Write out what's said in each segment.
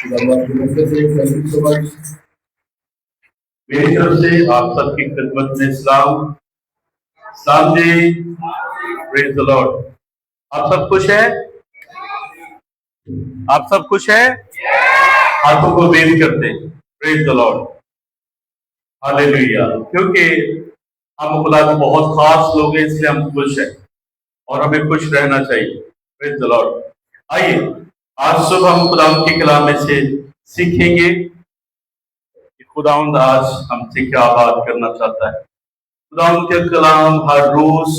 मेरी तरफ से आप सबकी खिदमत में सलाम। सलाम जी। Praise the Lord. आप सब खुश हैं? आप सब खुश हैं? हाथों को रेज करते हैं। Praise the Lord. हालेलुया। क्योंकि हम खुदा के बहुत खास लोग हैं, इसलिए हम खुश हैं और हमें खुश रहना चाहिए। Praise the Lord. आइए आज सुबह हम खुदा के कलाम में से सीखेंगे कि खुदावंद आज हमसे क्या बात करना चाहता है। खुदावंद के कलाम हर रोज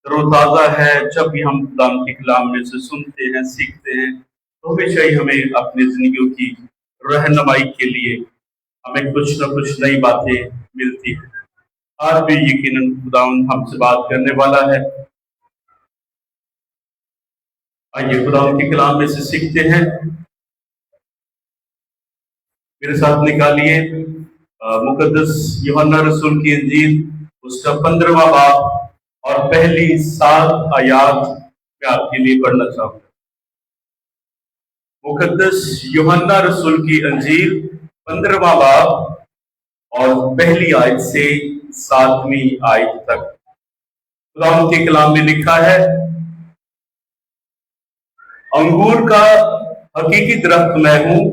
तरोताजा है। जब भी हम खुदावंद के कलाम में से सुनते हैं, सीखते हैं, तो हमेशा ही हमें अपनी जिंदगियों की रहनुमाई के लिए हमें कुछ न कुछ नई बातें मिलती है। आज भी यकीनन खुदावंद हमसे बात करने वाला है। आइए खुदावंद के कलाम में से सीखते हैं। मेरे साथ निकालिए मुकद्दस यूहन्ना रसूल की इंजील, उसका 15वां बाब और पहली 7 आयत मैं आपके लिए पढ़ना चाहूंगा। मुकद्दस यूहन्ना रसूल की इंजील 15वां बाब और पहली आयत से 7वीं आयत तक खुदावंद के कलाम में लिखा है, अंगूर का हकीकी दरख्त मैं हूं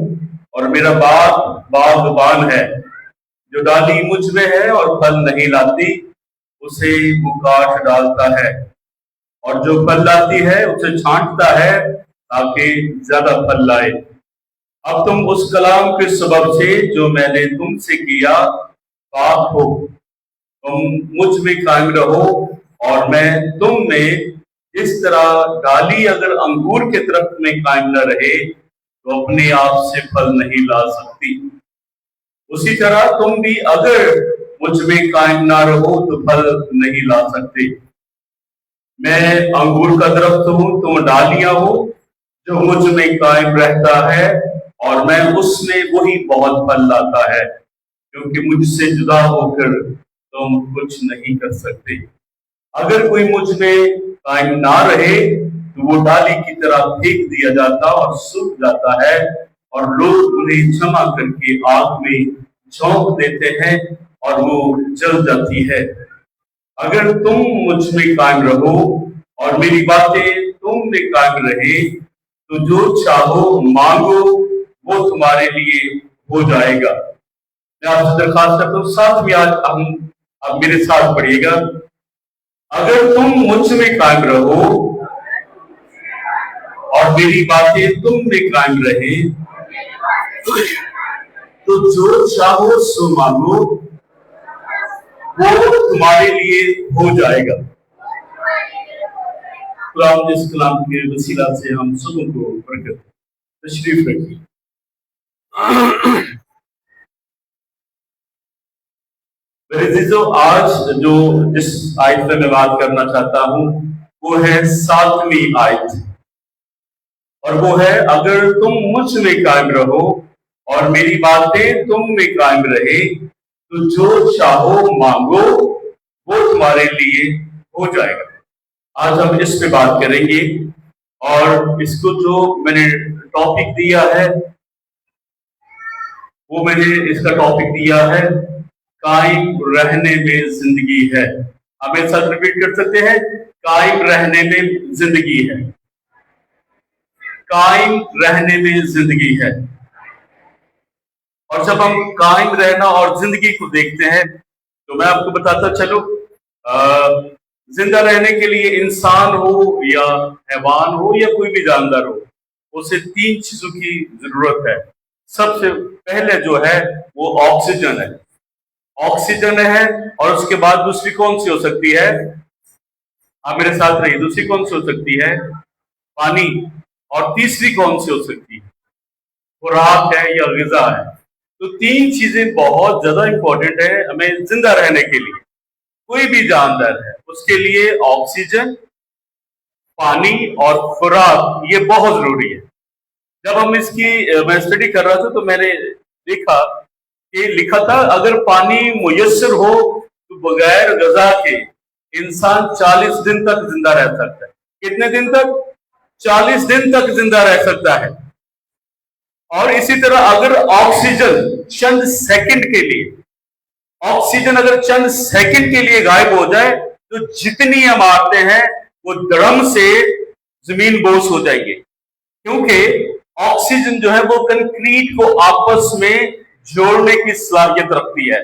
और मेरा बाप बागबान है। जो डाली मुझ में है और फल नहीं लाती, उसे वो काट डालता है, और जो फल लाती है उसे छांटता है ताकि ज्यादा फल लाए। अब तुम उस कलाम के सबब से जो मैंने तुमसे किया पाक हो। तुम मुझ में कायम रहो और मैं तुम में। इस तरह डाली अगर अंगूर के दरख्त में कायम न रहे तो अपने आप से फल नहीं ला सकती। उसी तरह तुम भी अगर मुझ में कायम ना रहो तो फल नहीं ला सकते। मैं अंगूर का दरख्त हूं, तुम डालियां हो। जो मुझ में कायम रहता है और मैं उसमें, वही बहुत फल लाता है, क्योंकि मुझसे जुदा होकर तुम कुछ नहीं कर सकते। अगर कोई मुझ में कायम ना रहे तो वो डाली की तरह फेंक दिया जाता और सूख जाता है, और लोग उन्हें जमा करके आग में झोंक देते हैं और वो जल जाती है। अगर तुम मुझ में कायम रहो और मेरी बातें तुम में कायम रहे तो जो चाहो मांगो, वो तुम्हारे लिए हो जाएगा। मैं आपसे दरखास्त करता हूँ, 7वीं आयत हम अब मेरे साथ पढ़िएगा। अगर तुम मुझ में कायम रहो और मेरी बातें तुम में कायम रहे तो जो चाहो सो मांगो, वो तुम्हारे लिए हो जाएगा। खुदावंद इस कलाम के वसीला से हम सबों को बरकत तशरीफ रखिए। मेरे अजीजों, आज जो जिस आयत में मैं बात करना चाहता हूं वो है 7वीं आयत, और वो है, अगर तुम मुझ में कायम रहो और मेरी बातें तुम में कायम रहे तो जो चाहो मांगो, वो तुम्हारे लिए हो जाएगा। आज हम इस पे बात करेंगे, और इसको जो मैंने टॉपिक दिया है वो मैंने इसका टॉपिक दिया है, कायम रहने में जिंदगी है। आप मेरे साथ रिपीट कर सकते हैं, कायम रहने में जिंदगी है। कायम रहने में जिंदगी है। और जब हम कायम रहना और जिंदगी को देखते हैं तो मैं आपको बताता चलूं, जिंदा रहने के लिए इंसान हो या हैवान हो या कोई भी जानवर हो, उसे 3 चीजों की जरूरत है। सबसे पहले जो है वो ऑक्सीजन है। ऑक्सीजन है, और उसके बाद दूसरी कौन सी हो सकती है? आप मेरे साथ रहिए। दूसरी कौन सी हो सकती है? पानी। और तीसरी कौन सी हो सकती है? खुराक है या ग़िज़ा है। तो 3 चीजें बहुत ज्यादा इंपॉर्टेंट है हमें जिंदा रहने के लिए। कोई भी जानवर है उसके लिए ऑक्सीजन, पानी और खुराक ये बहुत जरूरी है। जब हम इसकी मैं स्टडी कर रहा था तो मैंने देखा कि लिखा था, अगर पानी मुयस्सर हो तो बगैर ग़िज़ा के इंसान 40 दिन तक जिंदा रह सकता है। कितने दिन तक? 40 दिन तक जिंदा रह सकता है। और इसी तरह अगर ऑक्सीजन अगर चंद सेकंड के लिए गायब हो जाए तो जितनी इमारतें हैं वो धड़म से जमीन बोस हो जाएंगे, क्योंकि ऑक्सीजन जो है वो कंक्रीट को आपस में जोड़ने की सलाहियत रखती है,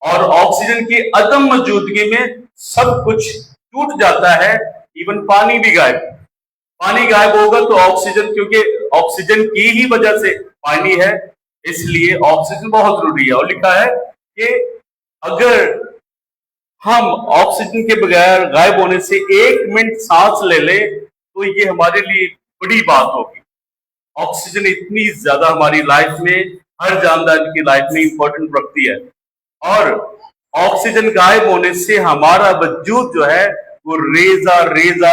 और ऑक्सीजन की अदम मौजूदगी में सब कुछ टूट जाता है, इवन पानी भी गायब। पानी गायब होगा तो ऑक्सीजन, क्योंकि ऑक्सीजन की ही वजह से पानी है, इसलिए ऑक्सीजन बहुत जरूरी है। और लिखा है कि अगर हम ऑक्सीजन के बगैर गायब होने से 1 मिनट सांस ले ले तो ये हमारे लिए बड़ी बात होगी। ऑक्सीजन इतनी ज्यादा हमारी लाइफ में, हर जानदार की लाइफ में इंपॉर्टेंट रखती है, और ऑक्सीजन गायब होने से हमारा वजूद जो है वो रेजा रेजा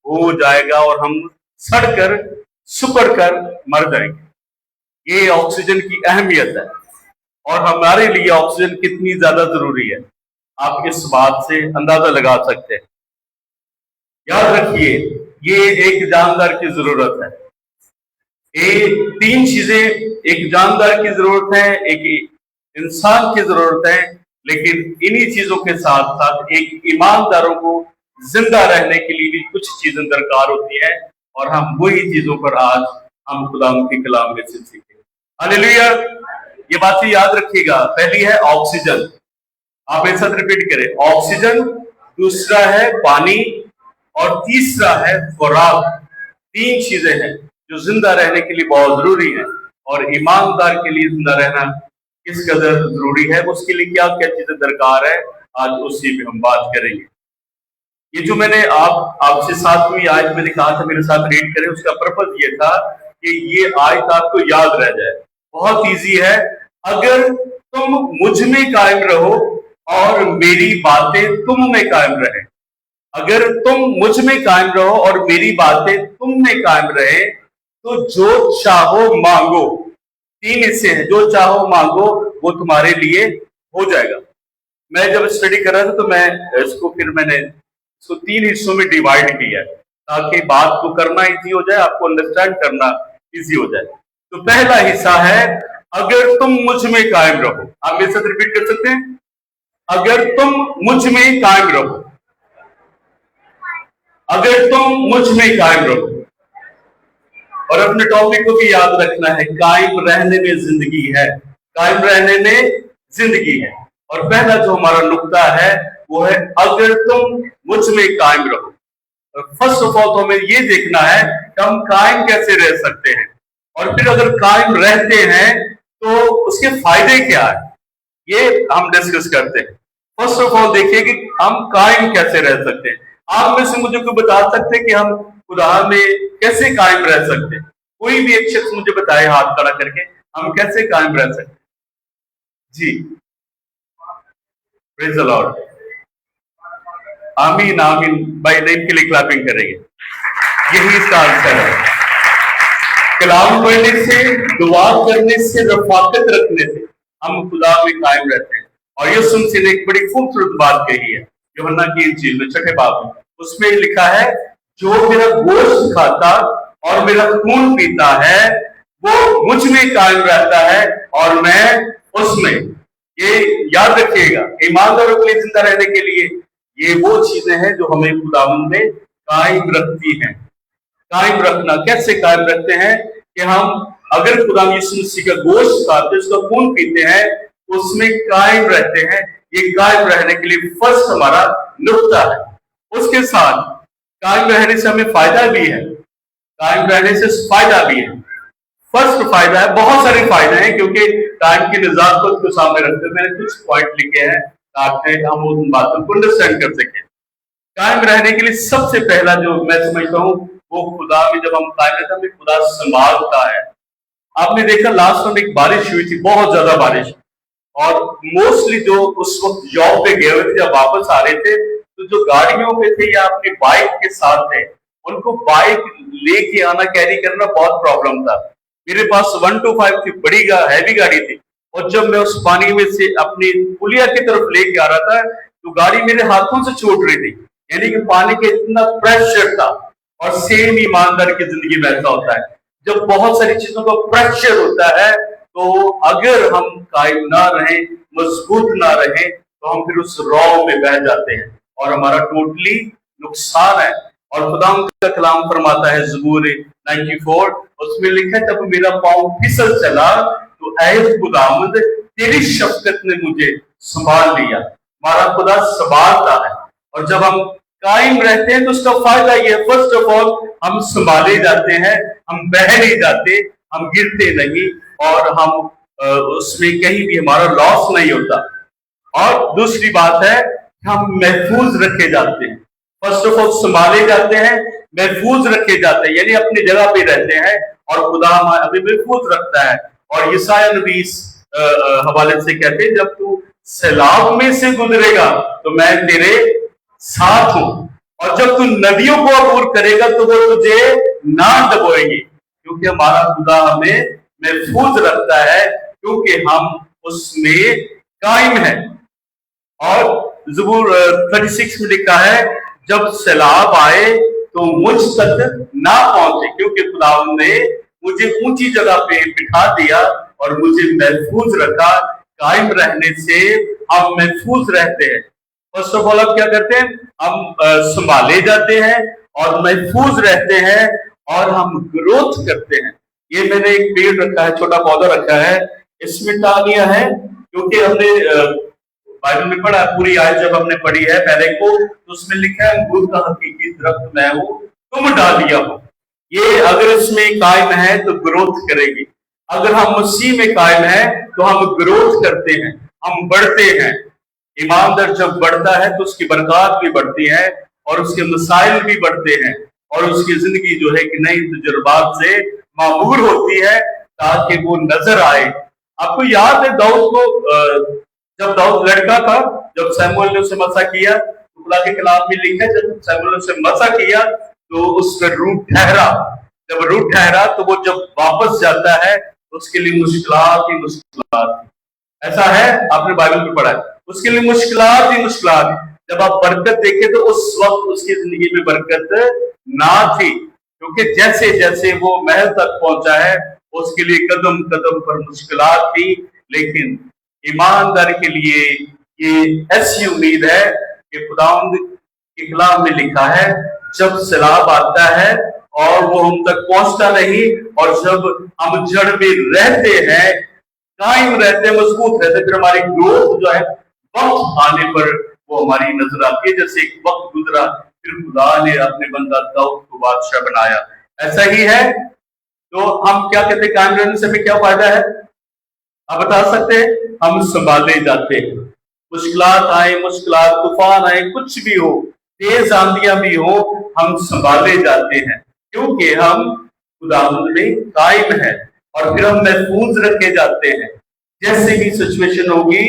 हो जाएगा और हम सड़कर सुकर कर मर जाएंगे। ये ऑक्सीजन की अहमियत है, और हमारे लिए ऑक्सीजन कितनी ज्यादा जरूरी है आप इस बात से अंदाजा लगा सकते हैं। याद रखिए, ये एक जानदार की जरूरत है। ये 3 चीजें एक जानदार की जरूरत है, एक इंसान की जरूरत है, लेकिन इन्हीं चीजों के साथ साथ एक ईमानदारों को जिंदा रहने के लिए भी कुछ चीजें दरकार होती है, और हम वही चीजों पर आज हम खुदा के कलाम में से सीखें। हालेलुया। ये बातें याद रखिएगा। पहली है ऑक्सीजन, आप एक साथ रिपीट करें, ऑक्सीजन, दूसरा है पानी, और तीसरा है खुराक। 3 चीजें हैं जो जिंदा रहने के लिए बहुत जरूरी है, और ईमानदार के लिए जिंदा रहना किस कदर जरूरी है, उसके लिए क्या क्या चीजें दरकार है, आज उसी पे हम बात करेंगे। ये जो मैंने आपसे 7वीं आयत मैंने कहा था मेरे साथ रीड करें, उसका पर्पस ये था कि ये आयत आपको याद रह जाए। बहुत इजी है, अगर तुम मुझ में कायम रहो और मेरी बातें तुम में कायम रहे, अगर तुम मुझ में कायम रहो और मेरी बातें तुम में कायम रहे, तो जो चाहो मांगो। 3 हिस्से हैं, जो चाहो मांगो वो तुम्हारे लिए हो जाएगा। मैं जब स्टडी कर रहा था तो मैंने इसको 3 हिस्सों में डिवाइड किया है, ताकि बात को करना इजी हो जाए, आपको अंडरस्टैंड करना इजी हो जाए। तो पहला हिस्सा है, अगर तुम मुझ में कायम रहो। आप मेरे साथ रिपीट कर सकते हैं, अगर तुम मुझ में कायम रहो, अगर तुम मुझ में कायम रहो। और अपने टॉपिक को भी याद रखना है, कायम रहने में जिंदगी है, कायम रहने में जिंदगी है। और पहला जो हमारा नुक्ता है वो है, अगर तुम मुझ में कायम रहो। फर्स्ट ऑफ ऑल तो हमें ये देखना है कि हम कायम कैसे रह सकते हैं, और फिर अगर कायम रहते हैं तो उसके फायदे क्या है, ये हम डिस्कस करते हैं। फर्स्ट ऑफ ऑल देखिए कि हम कायम कैसे रह सकते हैं। आप में से मुझे कोई बता सकते हैं कि हम खुदा में कैसे कायम रह सकते हैं? कोई भी एक शख्स मुझे बताए हाथ खड़ा करके, हम कैसे कायम रह सकते हैं? जी, प्रेज द लॉर्ड। आमीन आमीन। भाई नेम के लिए क्लैपिंग करेंगे। यही इसका आंसर है। कलाम पढ़ने से, दुआ करने से, रफाकत रखने से हम खुदा में कायम रहते हैं। और यीशु मसीह ने एक बड़ी खूबसूरत बात कही है यूहन्ना की इंजील में 6 बाब में। उसमें लिखा है, जो मेरा गोश्त खाता और मेरा खून पीता है वो मुझ में कायम रहता है और मैं उसमें। ये याद रखिएगा, ईमानदारों के लिए जिंदा रहने के लिए ये वो चीजें हैं जो हमें खुदावंद में कायम रखती हैं। कायम रखना कैसे कायम रखते हैं कि हम अगर खुदा यीशु मसीह का गोश्त खाते, उसका खून पीते हैं, उसमें कायम रहते हैं। ये कायम रहने के लिए फर्स्ट हमारा नुक्ता है। उसके साथ कायम रहने से हमें फायदा भी है, कायम रहने से फायदा भी है। फर्स्ट फायदा है, बहुत सारे फायदे हैं, क्योंकि टाइम की निजाकत को सामने रखते हुए मैंने कुछ पॉइंट लिखे हैं ताकि हम उन बातों को अंडरस्टैंड कर सकें। कायम रहने के लिए सबसे पहला जो मैं समझता हूँ वो खुदा में जब हम कायम रहते हैं, हमें खुदा संभालता है। आपने देखा लास्ट टाइम एक बारिश हुई थी, बहुत ज्यादा बारिश, और मोस्टली जो उस वक्त जॉब पे गए हुए थे, जब वापस आ रहे थे तो जो गाड़ियों पे थे या अपनी बाइक के साथ थे, उनको बाइक लेके आना, कैरी करना बहुत प्रॉब्लम था। मेरे पास 125 थी, बड़ी हैवी गाड़ी थी, और जब मैं उस पानी में से अपनी पुलिया की तरफ लेके आ रहा था तो गाड़ी मेरे हाथों से छूट रही थी, यानी कि पानी का इतना प्रेशर था। और सेम ईमानदार की जिंदगी में ऐसा होता है, जब बहुत सारी चीजों का प्रेशर होता है, तो अगर हम कायम ना रहें, मजबूत ना रहें, तो हम फिर उस रौ में बह जाते हैं और हमारा टोटली नुकसान है। और खुदा का कलाम फरमाता है ज़बूर 94, उसमें लिखा है, जब मेरा पांव फिसल चला तो ऐ खुदावंद तेरी शफकत ने मुझे संभाल लिया। हमारा खुदा संभालता है, और जब हम कायम रहते हैं तो उसका फायदा ये, फर्स्ट ऑफ ऑल हम संभाले जाते हैं, हम बह नहीं जाते, हम गिरते नहीं, और हम उसमें कहीं भी हमारा लॉस नहीं होता। और दूसरी बात है, हम महफूज रखे जाते हैं। फर्स्ट ऑफ ऑल संभाले जाते हैं, महफूज रखे जाते हैं, यानी अपनी जगह पे रहते हैं और खुदा हमें महफूज रखता है। और यशायाह नबी इस हवाले से कहते हैं, जब तू सैलाब में से गुजरेगा तो मैं तेरे साथ हूं, और जब तू नदियों को अबूर करेगा तो वो तुझे ना डुबोएंगे, क्योंकि हमारा खुदा हमें महफूज रखता है, क्योंकि हम उसमें कायम है। और ज़बूर 36 में लिखा है, जब सैलाब आए तो मुझ तक ना पहुंचे, क्योंकि खुदा ने मुझे ऊंची जगह पे बिठा दिया और मुझे महफूज रखा। कायम रहने से हम महफूज रहते हैं। फर्स्ट ऑफ ऑल हम क्या करते हैं, हम संभाले जाते हैं और महफूज रहते हैं, और हम ग्रोथ करते हैं। ये मैंने एक पेड़ रखा है, छोटा पौधा रखा है, इसमें टालियां है, क्योंकि हमने बाइबल में पढ़ा, पूरी आयत जब हमने पढ़ी है पहले को, तो उसमें लिखा है, अंगूर का हकीकी दरख्त मैं हूं, तुम डालियां हो। ये अगर इसमें कायम है तो ग्रोथ करेगी। अगर हम मसीह में कायम है तो हम ग्रोथ करते हैं, हम बढ़ते हैं। ईमानदार जब बढ़ता है तो उसकी बरकत भी बढ़ती है और उसके मसाइल भी बढ़ते हैं, और उसकी जिंदगी जो है कि नई तजुर्बात से मामूर होती है, ताकि वो नजर आए। आपको याद है दाऊद को, जब दाऊद लड़का था, जब सैमुअल ने उसे मसा किया, तो खुदा के कलाम में लिखा है, जब सैमुअल ने उसे मसा किया तो उसका रूह ठहरा। जब रूह ठहरा तो वो जब वापस जाता है तो उसके लिए मुश्किलात ही मुश्किलात। ऐसा है, आपने बाइबल में पढ़ा है, उसके लिए मुश्किलात ही मुश्किलात। जब आप बरकत देखे तो उस वक्त उसकी जिंदगी में बरकत ना थी, क्योंकि जैसे जैसे वो महल तक पहुंचा है उसके लिए कदम कदम पर मुश्किलात थी। लेकिन ईमानदार के लिए ये ऐसी उम्मीद है कि खुदावंद के कलाम में लिखा है, जब सैलाब आता है और वो हम तक पहुंचता नहीं, और जब हम जड़ में रहते हैं, कायम रहते हैं, मजबूत रहते हैं, फिर हमारी ग्रोथ जो है वक्त आने पर वो हमारी नजर आती है। जैसे एक वक्त गुजरा, फिर खुदा ने अपने बंदा दाऊद को बादशाह बनाया। ऐसा ही है। तो हम क्या कहते हैं, कायम रहने से हमें क्या फायदा है, आप बता सकते हैं? हम संभाले जाते हैं। मुश्किलात आए, मुश्किलात तूफान आए, कुछ भी हो, तेज आंधियां भी हो, हम संभाले जाते हैं, क्योंकि हम खुदावंद में कायम है, और फिर हम महफूज रखे जाते हैं। जैसे भी सिचुएशन होगी,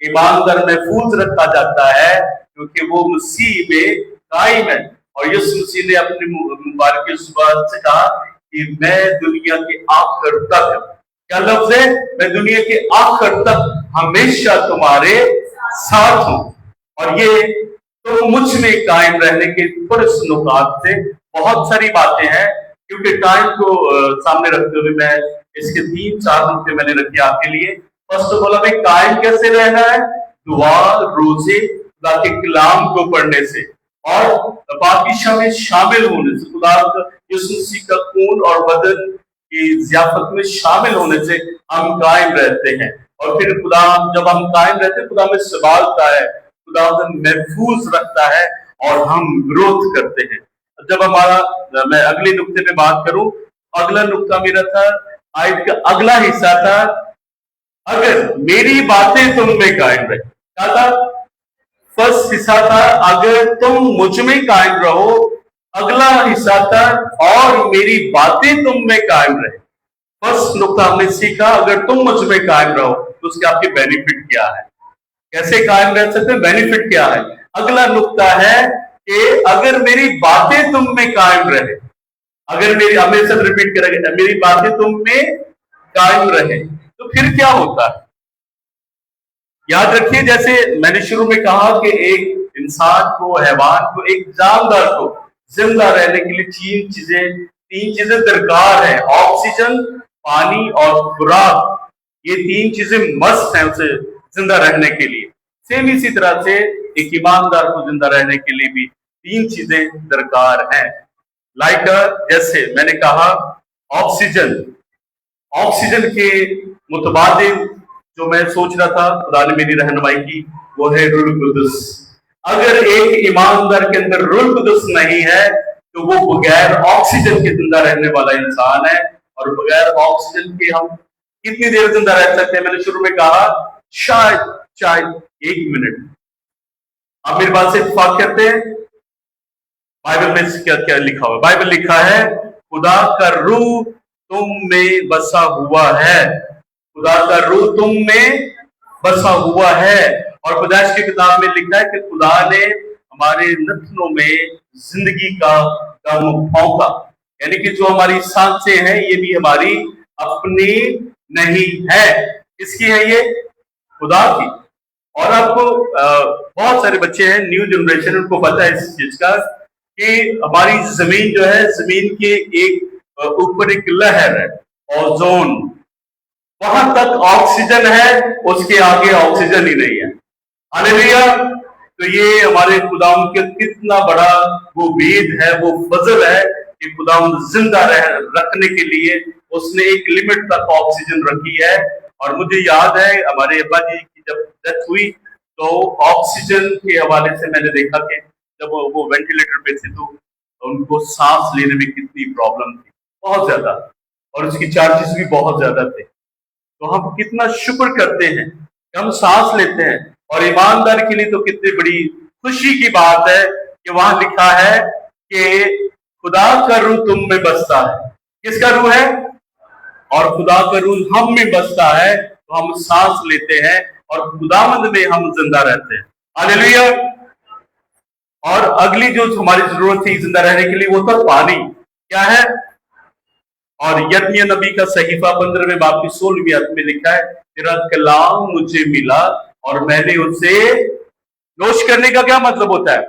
ईमानदार महफूज रखा जाता है, क्योंकि वो मसीह में कायम है। और यीशु मसीह ने अपने मुबारक जुबान से कहा कि मैं दुनिया के आखिर तक, क्या लफ्ज है, मैं दुनिया के आखिर तक हमेशा तुम्हारे साथ हूं। और ये तो मुझ में कायम रहने के थोड़े से नुकात से बहुत सारी बातें हैं, क्योंकि टाइम को सामने रखते हुए मैं इसके 3-4 नुकते मैंने रखे आपके लिए। फर्स्ट ऑफ ऑल, हमें कायम कैसे रहना है? दुआ, रोजे, खुदा के कलाम को पढ़ने से, और बाकी में शामिल होने से, खुदा यीशु मसीह का खून और बदन की ज़ियाफत में शामिल होने से हम कायम रहते हैं। और फिर खुदा, जब हम कायम रहते हैं, खुदा हमें संभालता है, खुदा महफूज रखता है, और हम ग्रोथ करते हैं। जब हमारा, मैं अगले नुक्ते पे बात करूं, अगला नुक्ता मेरा था, आयत का अगला हिस्सा था, अगर मेरी बातें तुम में कायम रहे। क्या था? फर्स्ट हिस्सा था, अगर तुम मुझ में कायम रहो। अगला हिस्सा था, और मेरी बातें तुम में कायम रहे। फर्स्ट नुक्ता हमने सीखा, अगर तुम मुझ में कायम रहो तो उसके आपके बेनिफिट क्या है, कैसे कायम रह सकते हैं, बेनिफिट क्या है। अगला नुक्ता है कि अगर मेरी बातें तुम में कायम रहे, अगर मेरी, हमेशा रिपीट करेंगे, मेरी बातें तुम में कायम रहे, तो फिर क्या होता है? याद रखिए, जैसे मैंने शुरू में कहा कि एक इंसान को, हैवान को, एक जानदार को जिंदा रहने के लिए 3 तीन चीजें दरकार है, ऑक्सीजन, पानी और खुराक। ये तीन चीजें मस्ट हैं उसे जिंदा रहने के लिए। सेम इसी तरह से एक ईमानदार को जिंदा रहने के लिए भी तीन चीजें दरकार हैं। लाइक जैसे मैंने कहा ऑक्सीजन, ऑक्सीजन के मुतबादिल जो मैं सोच रहा था, खुदा ने मेरी रहनुमाई की, वो है रूह कुदस। अगर एक ईमानदार के अंदर रूह कुदस नहीं है तो वो बगैर ऑक्सीजन के जिंदा रहने वाला इंसान है। और बगैर ऑक्सीजन के हम कितनी देर जिंदा रह सकते हैं? मैंने शुरू में कहा शायद 1 मिनट। आप मेरी बात से इत्तेफाक करते हैं? बाइबल में क्या क्या लिखा हुआ? बाइबल लिखा है खुदा का रूह तुम में बसा हुआ है, खुदा का रूह तुम में बसा हुआ है। और पैदाइश की किताब में लिखा है कि खुदा ने हमारे नथनों में जिंदगी का दम फौंका, यानी कि जो हमारी सांसें हैं ये भी हमारी अपनी नहीं है, किसकी है? ये खुदा की। और आपको बहुत सारे बच्चे हैं, न्यू जनरेशन, उनको पता है इस चीज का कि हमारी जमीन जो है, जमीन के एक ऊपर एक लहर है ओजोन, वहां तक ऑक्सीजन है, उसके आगे ऑक्सीजन ही नहीं है। हालेलुया। तो ये हमारे खुदावंद के कितना बड़ा वो वेद है, वो फजल है कि खुदावंद जिंदा रखने के लिए उसने एक लिमिट तक ऑक्सीजन रखी है। और मुझे याद है हमारे अब्बा जी की जब डेथ हुई तो ऑक्सीजन के हवाले से मैंने देखा कि जब वो वेंटिलेटर पे थे तो उनको सांस लेने में कितनी प्रॉब्लम थी, बहुत ज्यादा, और उसकी चार्जेस भी बहुत ज्यादा थे। तो हम कितना शुक्र करते हैं कि हम सांस लेते हैं। और ईमानदार के लिए तो कितनी बड़ी खुशी की बात है कि वहां लिखा है कि खुदा का रूह तुम में बसता है। किसका रूह है? और खुदा का रूह हम में बसता है, तो हम सांस लेते हैं और खुदावंद में हम जिंदा रहते हैं। हालेलुया। और अगली जो हमारी जरूरत थी जिंदा रहने के लिए वो था पानी। क्या है? और यिर्मयाह नबी का सहीफा 15वें बाब की 16वीं आयत में लिखा है, तेरा कलाम मुझे मिला और मैंने उसे नोश करने का क्या मतलब होता है?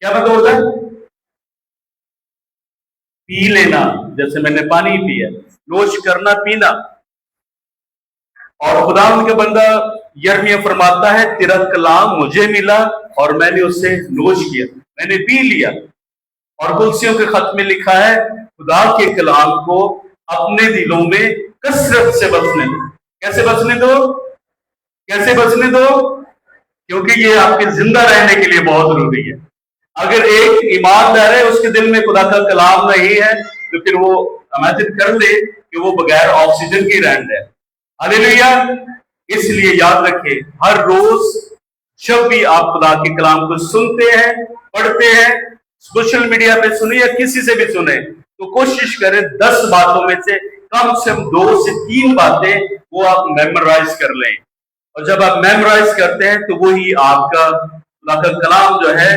क्या मतलब होता है? पी लेना, जैसे मैंने पानी पिया, नोश करना, पीना। और खुदा उनके बंदा यिर्मयाह फरमाता है, तेरा कलाम मुझे मिला और मैंने उसे नोश किया, मैंने पी लिया। और कुलसियों के खत में लिखा है, खुदा के कलाम को अपने दिलों में कसरत से बसने दो। कैसे बसने दो? कैसे बसने दो? क्योंकि ये आपके जिंदा रहने के लिए बहुत जरूरी है। अगर एक ईमानदार है उसके दिल में खुदा का कलाम नहीं है तो फिर वो इमेजिन कर ले कि वो बगैर ऑक्सीजन की रैंड है। हालेलुया। इसलिए याद रखें, हर रोज जब भी आप खुदा के कलाम को सुनते हैं, पढ़ते हैं, सोशल मीडिया पे सुने या किसी से भी सुने, तो कोशिश करें 10 बातों में से कम 2 से 3 बातें वो आप मेमोराइज कर लें। और जब आप मेमोराइज करते हैं तो वही आपका खुदा का कलाम जो है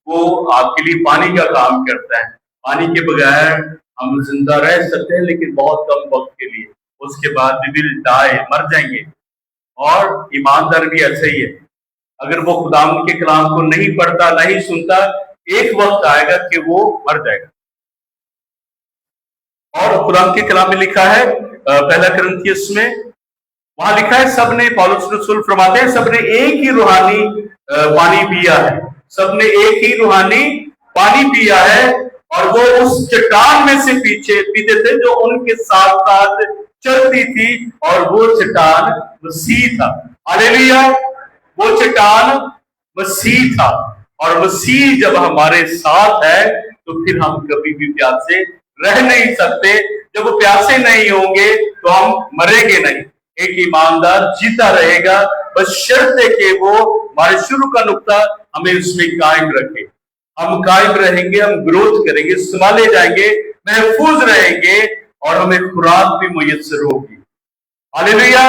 वो आपके लिए पानी का काम करता है। पानी के बगैर हम जिंदा रह सकते हैं लेकिन बहुत कम वक्त के लिए, उसके बाद वी विल डाई, मर जाएंगे। और ईमानदार भी ऐसे ही है, अगर वो खुदा के कलाम को नहीं पढ़ता, नहीं सुनता, एक वक्त आएगा कि वो मर जाएगा। और खुदा के कलाम में लिखा है पहला कुरिन्थियस में, वहां लिखा है सबने, पौलुस रसूल फरमाते हैं, सबने एक ही रूहानी पानी पिया है, सबने एक ही रूहानी पानी पिया है। और वो उस चट्टान में से पीते थे जो उनके साथ साथ चलती थी, और वो चट्टान मसीह था। हालेलुया। वो चट्टान मसीह था। और मसीह जब हमारे साथ है तो फिर हम कभी भी प्यासे रह नहीं सकते। जब वो प्यासे नहीं होंगे तो हम मरेंगे नहीं। एक ईमानदार जीता रहेगा, बस शर्त है कि वो हमारे शुरू का नुक्ता हमें उसमें कायम रखे। हम कायम रहेंगे, हम ग्रोथ करेंगे, संभाले जाएंगे, महफूज रहेंगे और हमें खुराक भी मुयस्सर होगी। हालेलुया।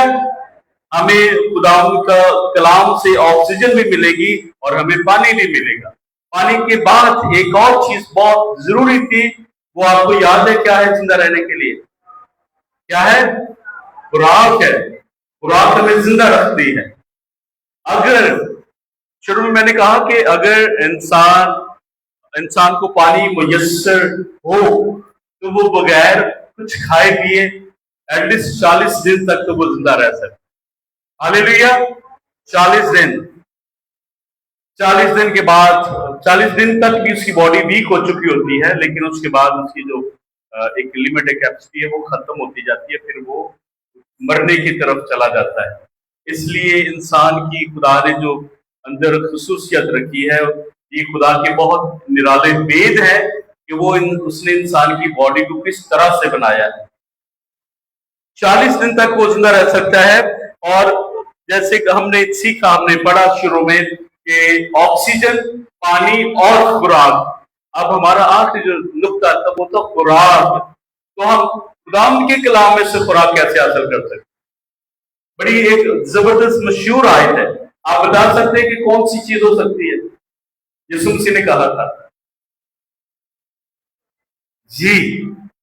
हमें खुदा का कलाम से ऑक्सीजन भी मिलेगी और हमें पानी भी मिलेगा। पानी के बाद एक और चीज बहुत जरूरी थी, वो आपको याद है क्या है जिंदा रहने के लिए? क्या है? खुराक है। खुराक हमें जिंदा रखती है। अगर शुरू में मैंने कहा कि अगर इंसान को पानी मुयस्सर हो तो वो बगैर कुछ खाए पिए एटलीस्ट 40 दिन तक तो वो जिंदा रह सकता। हालेलुया। 40 दिन, 40 दिन के बाद, 40 दिन तक भी उसकी बॉडी वीक हो चुकी होती है, लेकिन उसके बाद उसकी जो एक लिमिटेड कैपेसिटी है वो खत्म होती जाती है, फिर वो मरने की तरफ चला जाता है। इसलिए इंसान की खुदा ने जो अंदर खसूसियत रखी है, ये खुदा के बहुत निराले वेद है कि वो उसने इंसान की बॉडी को किस तरह से बनाया है। 40 दिन तक वो जिंदा रह सकता है। और जैसे कि हमने सीखा, हमने पढ़ा शुरू में कि ऑक्सीजन, पानी और खुराक। अब हमारा आखिरी जो नुक्ता था वो तो खुराक। तो हम खुदाम के कलाम में से खुराक कैसे हासिल कर सकते? बड़ी एक जबरदस्त मशहूर आयत है। आप बता सकते हैं कि कौन सी चीज हो सकती है? यीशु मसीह ने कहा था जी,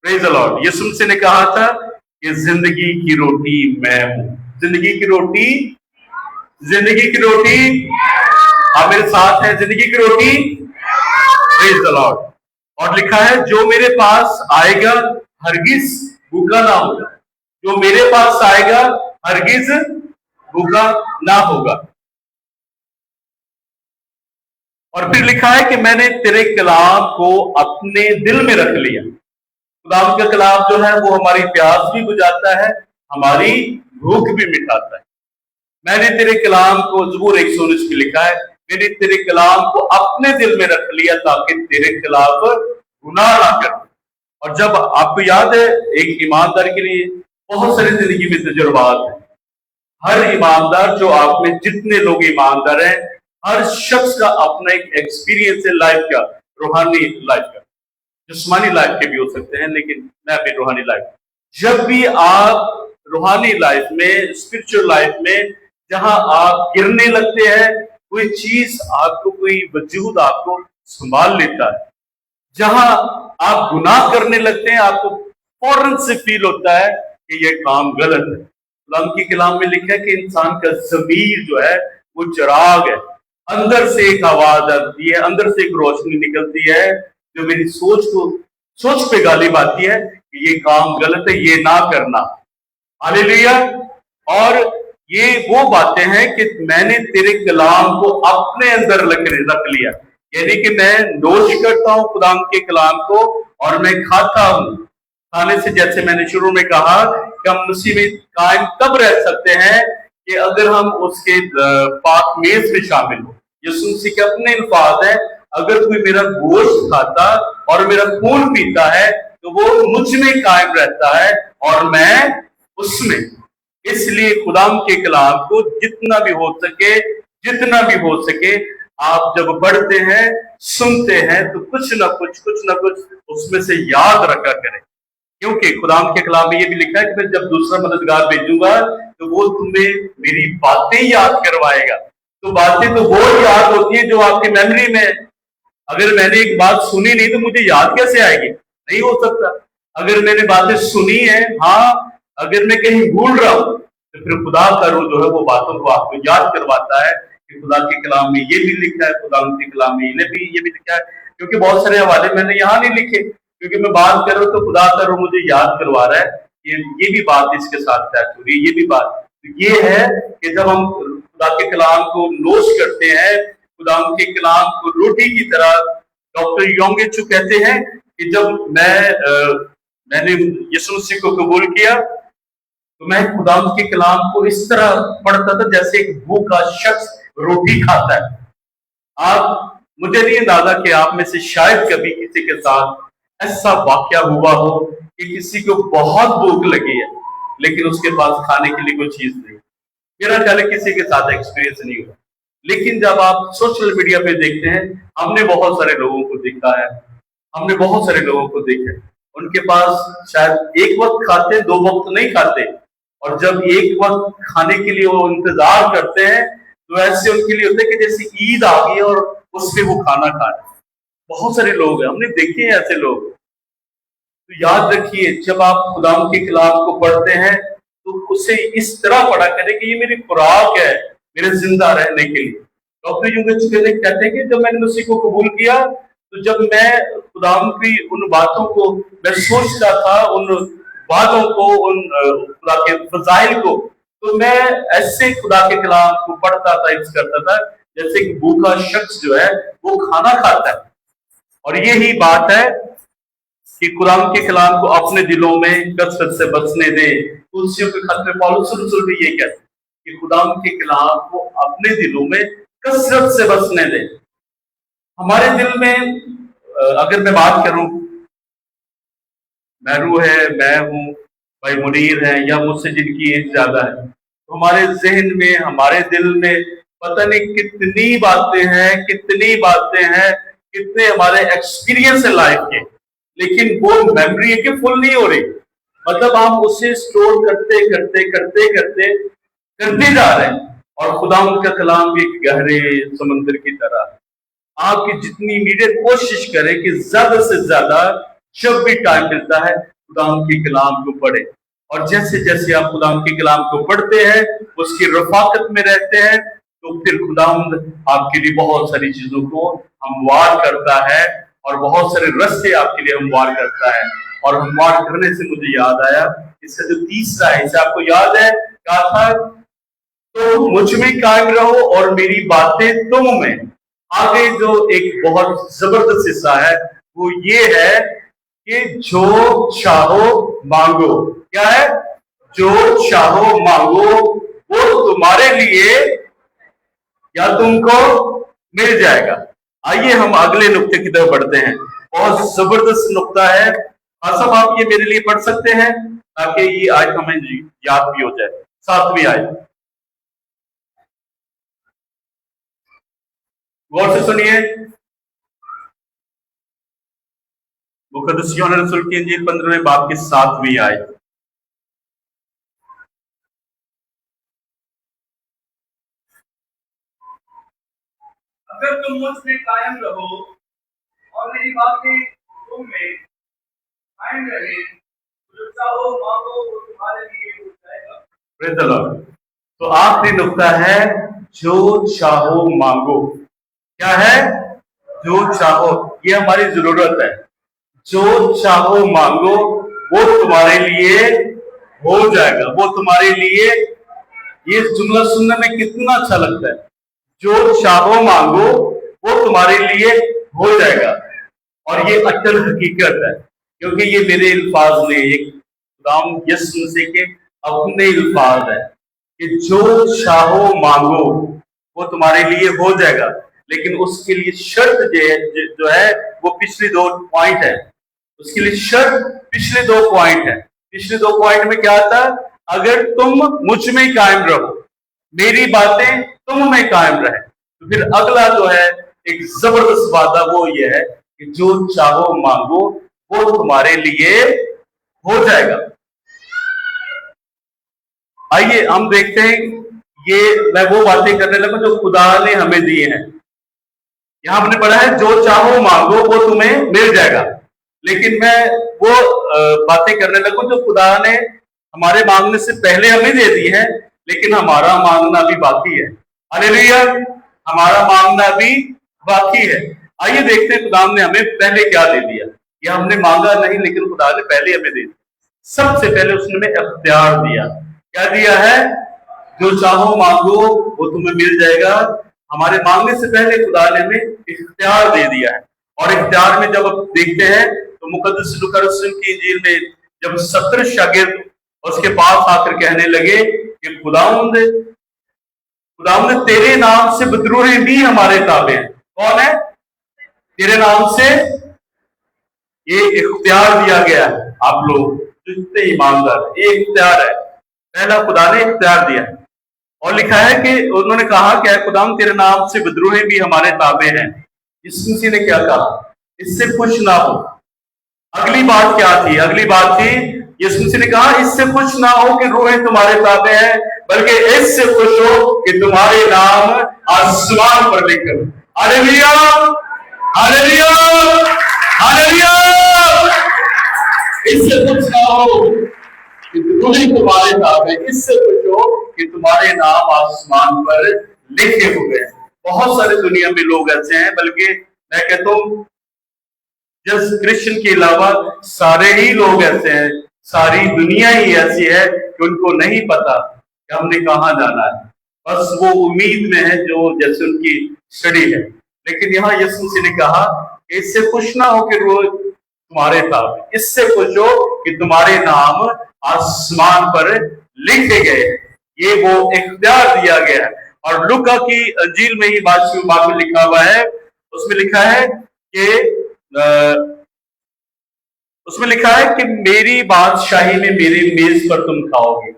प्रेज द लॉर्ड। यीशु मसीह ने कहा था कि जिंदगी की रोटी मैं हूं। जिंदगी की रोटी, जिंदगी की रोटी, आप मेरे साथ हैं, जिंदगी की रोटी, प्रेज द लॉर्ड। और लिखा है जो मेरे पास आएगा हरगिज भूखा ना होगा। जो मेरे पास आएगा हरगिज भूखा ना होगा। और फिर लिखा है कि मैंने तेरे कलाम को अपने दिल में रख लिया। खुदाम का कलाम जो है वो हमारी प्यास भी बुझाता है, हमारी भूख भी मिटाता है। मैंने तेरे कलाम को, ज़बूर 119 में लिखा है, मैंने तेरे कलाम को अपने दिल में रख लिया ताकि तेरे खिलाफ गुनाह ना कर। और जब आपको याद है, एक ईमानदार के लिए बहुत सारी जिंदगी में तजुर्बात है। हर ईमानदार, जो आप में जितने लोग ईमानदार हैं, हर शख्स का अपना एक एक्सपीरियंस है लाइफ का, रूहानी लाइफ का। जिस्मानी लाइफ के भी हो सकते हैं, लेकिन मैं अपनी रूहानी लाइफ, जब भी आप रूहानी लाइफ में, स्पिरिचुअल लाइफ में, जहां आप गिरने लगते हैं, कोई चीज आपको, कोई वजूद आपको संभाल लेता है। जहां आप गुनाह करने लगते हैं, आपको फौरन से फील होता है कि यह काम गलत है। खुदाम के कलाम में लिखा है कि इंसान का ज़मीर जो है वो चिराग है। अंदर से एक आवाज आती है, अंदर से एक रोशनी निकलती है जो मेरी सोच पे गालिब आती है कि ये काम गलत है, ये ना करना। हालेलुया। और ये वो बातें हैं कि मैंने तेरे कलाम को अपने अंदर रख लिया, यानी कि मैं नोश करता हूं खुदाम के कलाम को और मैं खाता हूं। खाने से, जैसे मैंने शुरू में कहा कि हम मसीह में कायम तब रह सकते हैं कि अगर हम उसके पाक मेज में शामिल हो। यीशु मसीह के अपने अल्फाज है, अगर कोई मेरा गोश्त खाता और मेरा खून पीता है तो वो मुझ में कायम रहता है और मैं उसमें। इसलिए खुदाम के कलाम को जितना भी हो सके आप जब पढ़ते हैं, सुनते हैं, तो कुछ ना कुछ उसमें से याद रखा करें। क्योंकि खुदाम के कलाम में ये भी लिखा है कि मैं जब दूसरा मददगार भेजूंगा तो वो तुम्हें मेरी बातें याद करवाएगा। तो बातें तो वो याद होती है जो आपकी मेमोरी में है। अगर मैंने एक बात सुनी नहीं तो मुझे याद कैसे आएगी? नहीं हो सकता। अगर मैंने बातें सुनी है, हाँ, अगर मैं कहीं भूल रहा हूं तो फिर खुदा का रूह जो है वो बातों को आपको याद करवाता है कि खुदा के कलाम में ये भी लिखा है, खुदा के कलाम में ये भी लिखा है। क्योंकि बहुत सारे हवाले मैंने यहाँ नहीं लिखे, क्योंकि मैं बात कर रहा हूँ तो खुदा का रूह मुझे याद करवा रहा है ये भी बात इसके साथ तय हो रही है, ये भी बात। तो ये है कि जब हम खुदा के कलाम को नोश करते हैं, खुदा के कलाम को रोटी की तरह, डॉक्टर योंगेचू कहते हैं कि जब मैंने यीशु मसीह को कबूल किया तो मैं खुदा के कलाम को इस तरह पढ़ता था जैसे एक भूखा शख्स रोटी खाता है। आप, मुझे नहीं अंदाजा कि आप में से शायद कभी किसी के साथ ऐसा वाकया हुआ हो कि किसी को बहुत भूख लगी है लेकिन उसके पास खाने के लिए कोई चीज नहीं। मेरा ख्याल है किसी के साथ एक्सपीरियंस नहीं हुआ। लेकिन जब आप सोशल मीडिया पे देखते हैं, हमने बहुत सारे लोगों को देखा है, हमने बहुत सारे लोगों को देखा, उनके पास शायद एक वक्त खाते, 2 वक्त नहीं खाते, और जब एक वक्त खाने के लिए वो इंतजार करते हैं तो ऐसे उनके लिए होता है कि जैसे ईद आ गई और उसमें वो खाना खा रहे। बहुत सारे लोग हैं, हमने देखे हैं ऐसे लोग। तो याद रखिए, जब आप खुदाम के कलाम को पढ़ते हैं तो उसे इस तरह पढ़ा करें कि ये मेरी खुराक है मेरे जिंदा रहने के लिए। डॉक्टर यूंगेचू कहते हैं कि जब मैंने मसीह को कबूल किया तो जब मैं खुदाम की उन बातों को मैं सोचता था, उन बातों को, उन खुदा के फजाइल को, तो मैं ऐसे खुदा के कलाम को पढ़ता था, इस करता था जैसे कि भूखा शख्स जो है वो खाना खाता है। और यही बात है कि कुरान के कलाम को अपने दिलों में कसरत से बसने दे। तुलसियों के खत में पौलुस रसूल भी ये कहते हैं कि खुदाम के कलाम को अपने दिलों में कसरत से बसने दे। हमारे दिल में अगर मैं बात करूं, मैरू है, मैं हूं, भाई मुनीर है, या मुझसे जिनकी एज ज्यादा है, तो हमारे जहन में, हमारे दिल में पता नहीं कितनी बातें हैं, कितने हमारे एक्सपीरियंस है लाइफ के, लेकिन वो मेमोरी है कि फुल नहीं हो रही। मतलब हम उसे स्टोर करते जा रहे हैं। और खुदावंद का कलाम भी एक गहरे समंदर की तरह है। आपकी जितनी इमीडिएट कोशिश करें कि ज्यादा से ज्यादा जब भी टाइम मिलता है खुदावंद के कलाम को पढ़े। और जैसे जैसे आप खुदावंद के कलाम को पढ़ते हैं, उसकी रफाकत में रहते हैं, तो फिर खुदावंद आपके लिए बहुत सारी चीजों को हमवार करता है और बहुत सारे रास्ते आपके लिए हमवार करता है। और हमवार करने से मुझे याद आया, इसका जो तीसरा है, इसे आपको याद है, कहा था तो मुझ में कायम रहो और मेरी बातें तुम में। आगे जो एक बहुत जबरदस्त हिस्सा है वो ये है कि जो चाहो मांगो। क्या है? जो चाहो मांगो वो तुम्हारे लिए या तुमको मिल जाएगा। आइए हम अगले नुक्ते की तरफ बढ़ते हैं। बहुत जबरदस्त नुक्ता है। सब आप ये मेरे लिए पढ़ सकते हैं ताकि ये आज हमें याद भी हो जाए। 7वीं आयत गौर से सुनिए। मुक़द्दस यूहन्ना रसूल की इंजील 15वें बाब की 7वीं आयत। अगर तुम मुझ में कायम रहो और मेरी बातें तुम में कायम रहे, जो चाहो मांगो वो तुम्हारे लिए हो जाएगा। Praise the Lord. तो आखिरी नुक्ता है, जो चाहो मांगो। क्या है? जो चाहो, ये हमारी जरूरत है। जो चाहो मांगो वो तुम्हारे लिए हो जाएगा, वो तुम्हारे लिए। ये जुमला सुनने में कितना अच्छा लगता है। जो चाहो मांगो वो तुम्हारे लिए हो जाएगा। और ये अटल हकीकत है, क्योंकि ये मेरे अल्फाज नहीं, एक खुदाम यीशु मसीह के अपने अल्फाज है कि जो चाहो मांगो वो तुम्हारे लिए हो जाएगा। लेकिन उसके लिए शर्त जो है वो पिछले 2 पॉइंट है। उसके लिए शर्त पिछले 2 पॉइंट है। पिछले 2 पॉइंट में क्या था? अगर तुम मुझ में कायम रहो, मेरी बातें तुम में कायम रहे। तो फिर अगला जो है एक जबरदस्त वादा, वो ये है कि जो चाहो मांगो वो तुम्हारे लिए हो जाएगा। आइए हम देखते हैं, ये मैं वो बातें करने लगा जो खुदा ने हमें दिए हैं। यहां हमने पढ़ा है जो चाहो मांगो वो तुम्हें मिल जाएगा, लेकिन मैं वो बातें करने लगूं जो खुदा ने हमारे मांगने से पहले हमें दे दी है, लेकिन हमारा मांगना भी बाकी है। हालेलुया, हमारा मांगना भी बाकी है। आइए देखते हैं खुदा ने हमें पहले क्या दे दिया। ये हमने मांगा नहीं, लेकिन खुदा ने पहले हमें दे दिया। सबसे पहले उसने हमें इख्तियार दिया। क्या दिया है? जो चाहो मांगो वो तुम्हें मिल जाएगा। हमारे मांगने से पहले खुदा ने हमें इख्तियार दे दिया है। और इख्तियार में जब आप देखते हैं तो मुक़द्दस लूका रसूल की इंजील में जब 70 शागिर्द उसके पास आकर कहने लगे कि खुदावंद तेरे नाम से बदरूहें भी हमारे ताबे हैं। कौन है? तेरे नाम से ये इख्तियार दिया गया है। आप लोग जितने ईमानदार, ये इख्तियार है, पहला खुदा ने इख्तियार दिया है। और लिखा है कि उन्होंने कहा क्या? खुदाम तेरे नाम से बदरूहें भी हमारे ताबे हैं। यीशु मसीह ने क्या कहा? इससे खुश ना हो। अगली बात क्या थी? अगली बात थी यीशु मसीह ने कहा इससे खुश ना हो कि रूहें तुम्हारे ताबे हैं, बल्कि इससे खुश हो कि तुम्हारे नाम आसमान पर लिखे। Hallelujah, hallelujah, hallelujah. इससे खुश ना हो कि रूहें तुम्हारे ताबे, इससे खुश हो कि तुम्हारे नाम आसमान पर लिखे हुए हैं। बहुत सारे दुनिया में लोग ऐसे हैं, बल्कि मैं कहता हूं जस्ट क्रिश्चियन के अलावा सारे ही लोग ऐसे हैं, सारी दुनिया ही ऐसी है कि उनको नहीं पता कि हमने कहाँ जाना है, बस वो उम्मीद में है जो जैसे उनकी स्टडी है। लेकिन यहाँ यीशु मसीह ने कहा कि इससे खुश ना हो कि रोज तुम्हारे नाम, इससे खुश हो कि तुम्हारे नाम आसमान पर लिखे गए हैं। ये वो इख्तियार दिया गया है। और लूका की अंजील में ही बात में लिखा हुआ है, उसमें लिखा है कि उसमें लिखा है कि मेरी बादशाही में मेरी मेज पर तुम खाओगे।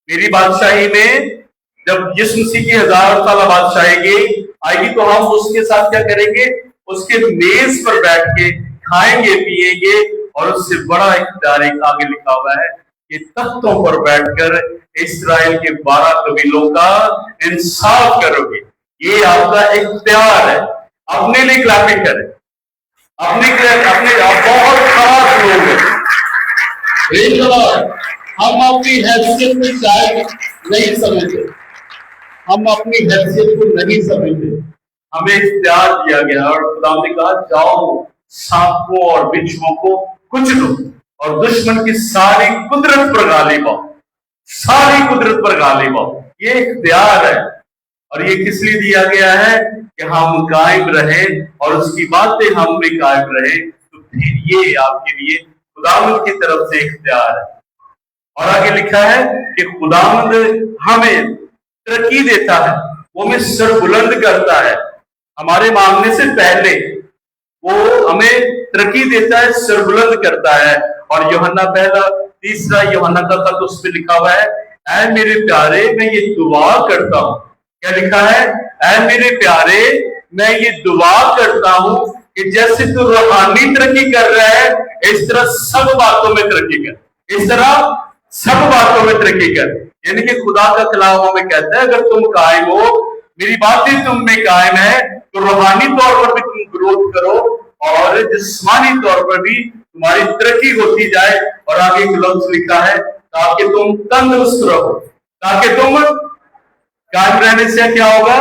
मेरी बादशाही में जब यीशु मसीह की 1000 साल बादशाही आएगी तो हम उसके साथ क्या करेंगे, उसके मेज पर बैठ के खाएंगे पिएंगे। और उससे बड़ा इख्तियार आगे लिखा हुआ है कि तख्तों पर बैठकर इस्राएल के 12 कबीलों का इंसाफ करोगे। ये आपका इख्तियार है। अपने लिए क्लैपिंग करें, अपने आप बहुत खास लोग हैं। Praise the Lord. हम अपनी हैसियत में शायद नहीं समझते, हम अपनी हैसियत को नहीं समझते। हमें इख्तियार दिया गया और खुदा ने कहा जाओ सांपों और बिच्छुओं को कुचलो और दुश्मन की सारी कुदरत पर गालिब आओ, सारी कुदरत पर गालिब आओ। ये इख्तियार है। और ये किस लिए दिया गया है कि हम कायम रहे और उसकी बातें हम में कायम रहे। तो फिर ये आपके लिए खुदावंद की तरफ से इख्तियार है। और आगे लिखा है कि खुदावंद हमें तरक्की देता है, वो हमें सर बुलंद करता है। हमारे मांगने से पहले वो हमें तरक्की देता है, सर बुलंद करता है। और यूहन्ना पहला 3 यूहन्ना का खत उसमें लिखा हुआ है, ऐ मेरे प्यारे मैं ये दुआ करता हूँ। क्या लिखा है? ऐ मेरे प्यारे मैं ये दुआ करता हूं कि जैसे तू रूहानी तरक्की कर रहा है इस तरह सब बातों में तरक्की कर, इस तरह सब बातों में तरक्की कर। यानी कि खुदा का कलाम हमें कहता है अगर तुम कायम हो, मेरी बातें तुम में कायम है, तो रूहानी तौर पर भी तुम ग्रोथ करो और जिस्मानी तौर पर भी तुम्हारी तरक्की होती जाए। और आगे एक लफ्ज लिखा है ताकि तुम तंदुरुस्त रहो, ताकि तुम कायम रहने से क्या होगा?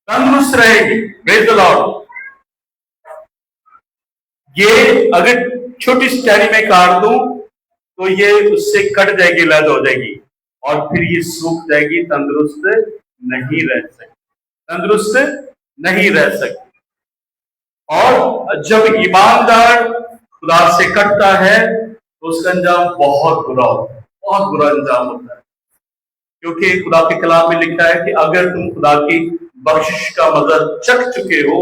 तंदुरुस्त रहेगी। Praise the Lord. ये अगर छोटी स्टैनी में काट दूं तो ये उससे कट जाएगी, लद हो जाएगी और फिर ये सूख जाएगी, तंदुरुस्त नहीं रह सकती, तंदुरुस्त नहीं रह सकती। और जब ईमानदार खुदा से कटता है तो उसका अंजाम बहुत बुरा होता है, बहुत बुरा अंजाम होता है। क्योंकि खुदा के कलाम में लिखा है कि अगर तुम खुदा की बख्शिश का मजा चख चुके हो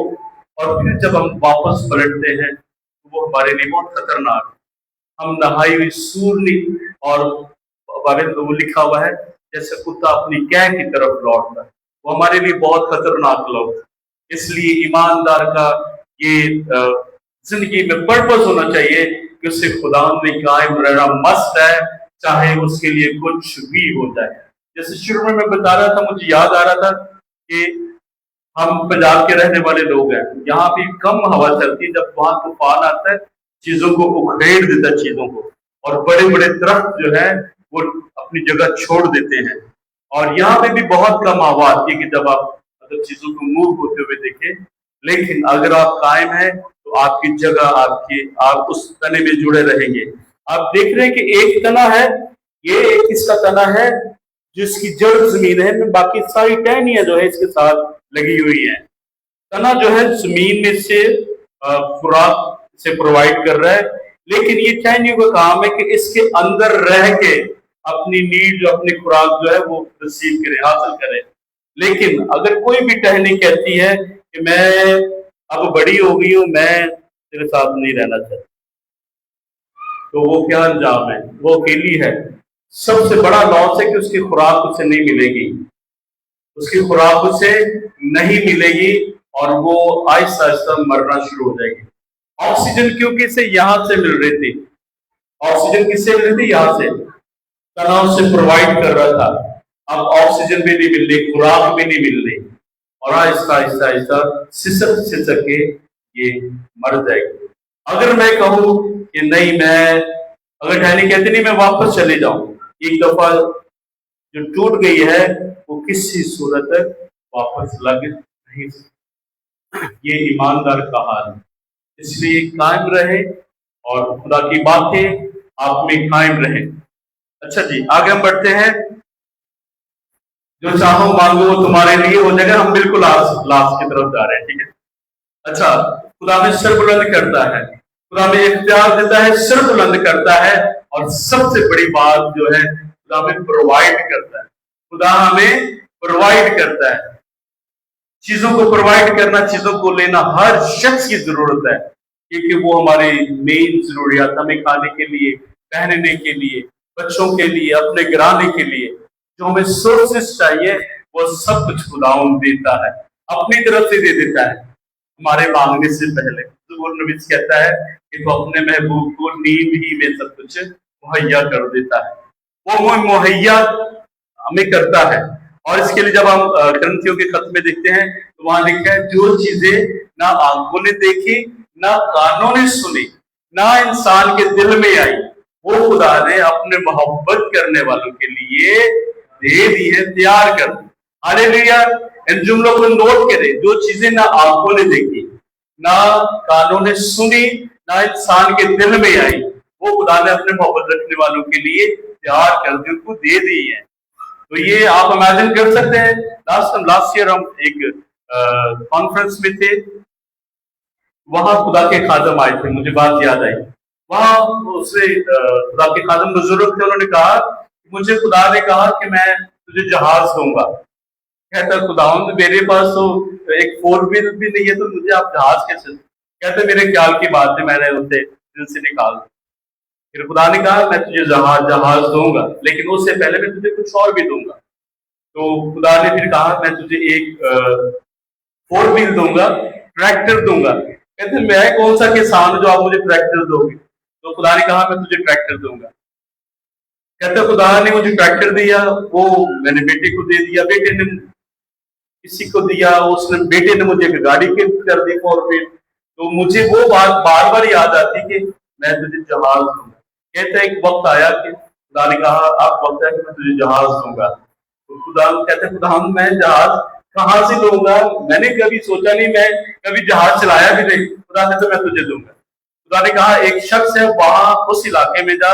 और फिर जब हम वापस पलटते हैं तो वो हमारे लिए बहुत खतरनाक है। हम नहाई हुई सूरनी और बारे में वो लिखा हुआ है जैसे कुत्ता अपनी कैद की तरफ लौटता है, वो हमारे लिए बहुत खतरनाक लोग। इसलिए ईमानदार का ये जिंदगी में पर्पस होना चाहिए कि उससे खुदा में कायम रहना मस्त है, चाहे उसके लिए कुछ भी हो जाए। जैसे शुरू में मैं बता रहा था, मुझे याद आ रहा था कि हम पंजाब के रहने वाले लोग हैं, यहाँ भी कम हवा चलती है, जब वहां तूफान आता है चीजों को उखेड़ देता है चीजों को, और बड़े बड़े दरख्त जो है वो अपनी जगह छोड़ देते हैं। और यहाँ पे भी बहुत कम हवा आती है कि जब आप मतलब चीजों को मूव होते हुए देखें। लेकिन अगर आप कायम हैं तो आपकी जगह आप उस तने में जुड़े रहेंगे। आप देख रहे हैं कि एक तना है, ये एक इसका तना है जिसकी जड़ जमीन है, बाकी सारी टहनियां जो है इसके साथ लगी हुई है। तना जो है जमीन में से खुराक से प्रोवाइड कर रहा है, लेकिन ये टहनियों का काम है कि इसके अंदर रह के अपनी नीड जो अपनी खुराक जो है वो रिसीव करे, हासिल करे। लेकिन अगर कोई भी टहनी कहती है कि मैं अब बड़ी हो गई हूं, मैं तेरे साथ नहीं रहना चाहती, तो वो क्या अंजाम है? वो अकेली है। सबसे बड़ा लॉस है कि उसकी खुराक उसे नहीं मिलेगी, उसकी खुराक उसे नहीं मिलेगी और वो आहिस्ता आहिस्ता मरना शुरू हो जाएगी। ऑक्सीजन क्योंकि इसे यहां से मिल रही थी, ऑक्सीजन किससे मिल रही थी? यहां से, तनाव से प्रोवाइड कर रहा था। अब ऑक्सीजन भी नहीं मिल रही, खुराक भी नहीं मिल रही, और आहिस्ता आहिस्ता आहिस्ता सिसक सिसक के ये मर जाएगी। अगर मैं कहूं कि नहीं, मैं अगर टहनी कहती नहीं मैं वापस चले जाऊं, एक दफा जो टूट गई है वो किसी सूरत वापस लग नहीं सकती। ये ईमानदार का हाल है। इसलिए कायम रहे और खुदा की बातें आप में कायम रहे। अच्छा जी, आगे हम बढ़ते हैं। जो चाहो मांगो वो तुम्हारे लिए हो जाएगा। हम बिल्कुल लास्ट की तरफ जा रहे हैं, ठीक है। अच्छा, खुदा में सिर बुलंद करता है, खुदा में इख्तियार देता है, सिर बुलंद करता है, और सबसे बड़ी बात जो है खुदा में प्रोवाइड करता है। खुदा हमें प्रोवाइड करता है। चीजों को प्रोवाइड करना, चीजों को लेना हर शख्स की जरूरत है, क्योंकि वो हमारी मेन जरूरियात, हमें खाने के लिए, पहनने के लिए, बच्चों के लिए, अपने गिराने के लिए जो हमें सोर्सेस चाहिए वो सब कुछ खुदावंद देता है, अपनी तरफ से दे देता है हमारे मांगने से पहले। ज़बूर नबी कहता है कि वो अपने महबूब को नींद ही में सब कुछ मुहैया कर देता है, वो मुहैया हमें करता है। और इसके लिए जब हम ग्रंथियों के खत में देखते हैं तो वहां लिखा है, जो चीजें ना आंखों ने देखी, ना कानों ने सुनी, ना इंसान के दिल में आई, वो खुदा ने अपने मोहब्बत करने वालों के लिए दे दी है, तैयार कर दी। हालेलुया। इन जुमलों को नोट करें, जो चीजें ना आंखों ने देखी, ना कानों ने सुनी, ना इंसान के दिल में आई, वो खुदा ने अपने मोहब्बत रखने वालों के लिए तैयार कर दी, उनको दे दी है। तो ये आप इमेजिन कर सकते हैं। लास्ट ईयर हम एक कॉन्फ्रेंस में थे, वहां खुदा के खादम आए थे, मुझे बात याद आई। वहां उससे खुदा के खादम बुजुर्ग थे, उन्होंने कहा मुझे खुदा ने कहा कि मैं तुझे जहाज दूंगा। कहता खुदावंद मेरे पास तो एक 4 व्हील भी नहीं है, तो मुझे आप जहाज कैसे? कहते मेरे ख्याल की बात है, मैंने उसे दिल से निकाल दी। फिर खुदा ने कहा मैं तुझे जहाज दूंगा, लेकिन उससे पहले मैं तुझे कुछ और भी दूंगा। तो खुदा ने फिर कहा मैं तुझे एक 4 व्हील दूंगा, ट्रैक्टर दूंगा। कहते मैं कौन सा किसान हूं जो आप मुझे ट्रैक्टर दोगे? तो खुदा ने कहा मैं तुझे ट्रैक्टर दूंगा। कहते खुदा ने मुझे ट्रैक्टर दिया, वो मैंने बेटे को दे दिया, बेटे ने किसी को दिया, उसने बेटे ने मुझे एक गाड़ी गिफ्ट कर दी 4 व्हील। तो मुझे वो बात बार बार याद आती कि मैं तुझे जहाज दूंगा। कहते एक वक्त आया कि खुदा ने कहा अब वक्त है कि मैं तुझे जहाज दूंगा। तो खुदा कहते खुदा मैं जहाज कहाँ से दूंगा? मैंने कभी सोचा नहीं, मैं कभी जहाज चलाया भी नहीं। खुदा कहते मैं तुझे दूंगा। खुदा ने कहा एक शख्स है वहां, उस इलाके में जा,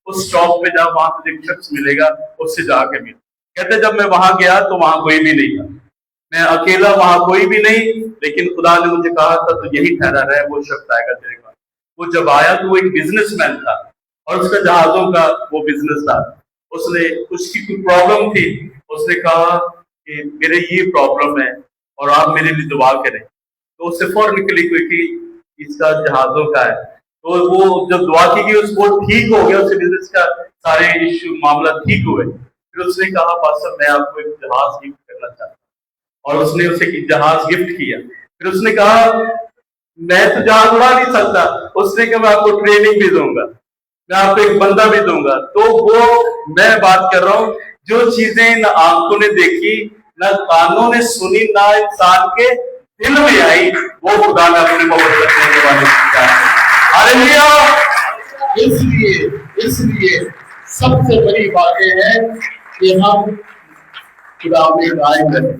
उस स्टॉप में जा, वहां तुझे एक शख्स मिलेगा, उससे जाके मिल। कहते जब मैं वहां गया तो वहां कोई भी नहीं था, मैं अकेला, वहां कोई भी नहीं, लेकिन खुदा ने मुझे कहा था तो यही ठहरा रहे, वो शख्स आएगा तेरे पास। वो जब आया तो वो एक बिजनेसमैन था और उसका जहाजों का वो बिजनेस था। उसने उसकी कोई प्रॉब्लम थी, उसने कहा कि मेरे ये प्रॉब्लम है और आप मेरे लिए दुआ करें। तो उससे फौरन निकली कोई कि इसका जहाजों का है। तो वो जब दुआ की गई उसको ठीक हो गया, उसके बिजनेस का सारे इश्यू मामला ठीक हुए। फिर उसने कहा पास्टर मैं आपको एक जहाज गिफ्ट करना चाहता हूँ, और उसने उसे जहाज गिफ्ट किया। फिर उसने कहा मैं तो जहाज उड़ा नहीं सकता, उसने कहा मैं आपको ट्रेनिंग भी दूंगा, मैं आपको एक बंदा भी दूंगा। तो वो मैं बात कर रहा हूं, जो चीजें न आंखों ने देखी, न कानों ने सुनी, ना इंसान के दिल में आई, वो खुदा ने अपने मोहब्बत रखने के वाले इसलिए सबसे बड़ी बातें हैं कि हम खुदा में कायम रहें।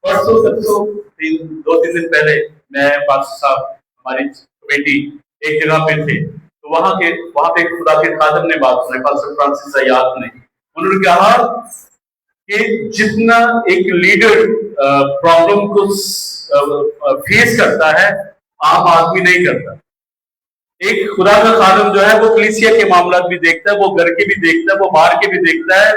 परसों 2-3 दिन पहले मैं पास्टर साहब हमारी कमेटी एक जगह पे थे, तो वहां पे खुदा के खादम ने बात सुनाई, पास्टर फ्रांसिस अयात ने। उन्होंने कहा कि जितना एक लीडर प्रॉब्लम को फेस करता है, आम आदमी नहीं करता। एक खुदा का खादम जो है वो कलीसिया के मामला भी देखता है, वो घर के भी देखता है, वो बाहर के भी देखता है,